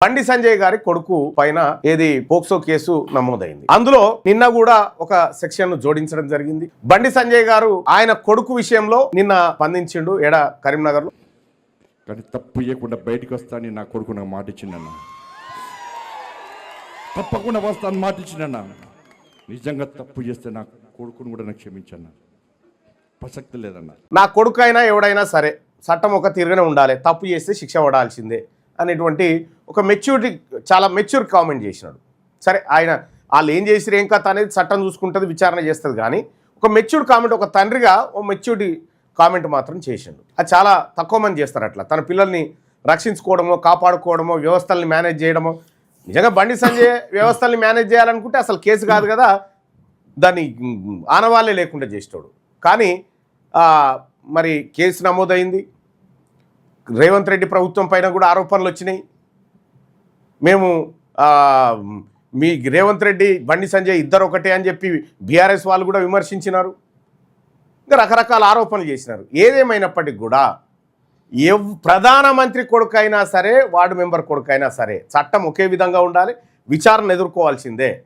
బండి సంజయ్ గారి కొడుకు పైన ఏది పోక్సో కేసు నమోదైంది. అందులో నిన్న కూడా ఒక సెక్షన్ ను జోడించడం జరిగింది. బండి సంజయ్ గారు ఆయన కొడుకు విషయంలో నిన్న స్పందించిండు ఎడ కరీంనగర్ లో. కానీ తప్పు చేయకుండా బయటికి వస్తానని నా కొడుకు నాకు మాట ఇచ్చిండన్న. తప్పకుండా వస్తాను మాట ఇచ్చిండన్న. నిజంగా తప్పు చేస్తే నా కొడుకును కూడా నాకు క్షమించన్న. ప్రసక్తి లేదన్న. నా కొడుకు అయినా ఎవడైనా సరే చట్టం ఒక తీరుగానే ఉండాలి, తప్పు చేస్తే శిక్ష పడాల్సిందే అనేటువంటి ఒక మెచ్యూరిటీ, చాలా మెచ్యూర్ కామెంట్ చేసినాడు. సరే ఆయన వాళ్ళు ఏం చేసిరు ఏం కథ అనేది చట్టం చూసుకుంటుంది, విచారణ చేస్తుంది. కానీ ఒక మెచ్యూర్డ్ కామెంట్, ఒక తండ్రిగా ఓ మెచ్యూరిటీ కామెంట్ మాత్రం చేసిండు. అది చాలా తక్కువ మంది చేస్తారు అట్లా. తన పిల్లల్ని రక్షించుకోవడమో, కాపాడుకోవడమో, వ్యవస్థల్ని మేనేజ్ చేయడమో. నిజంగా బండి సంజయ్ వ్యవస్థల్ని మేనేజ్ చేయాలనుకుంటే అసలు కేసు కాదు కదా, దాన్ని ఆనవాళ్ళే లేకుండా చేసేటోడు. కానీ మరి కేసు నమోదైంది. రేవంత్ రెడ్డి ప్రభుత్వం పైన కూడా ఆరోపణలు వచ్చినాయి. మేము మీ రేవంత్ రెడ్డి బండి సంజయ్ ఇద్దరు ఒకటే అని చెప్పి బీఆర్ఎస్ వాళ్ళు కూడా విమర్శించినారు. ఇంకా రకరకాల ఆరోపణలు చేసినారు. ఏదేమైనప్పటికీ కూడా ప్రధానమంత్రి కొడుకైనా సరే, వార్డు మెంబర్ కొడుకైనా సరే చట్టం ఒకే విధంగా ఉండాలి, విచారణ ఎదుర్కోవాల్సిందే.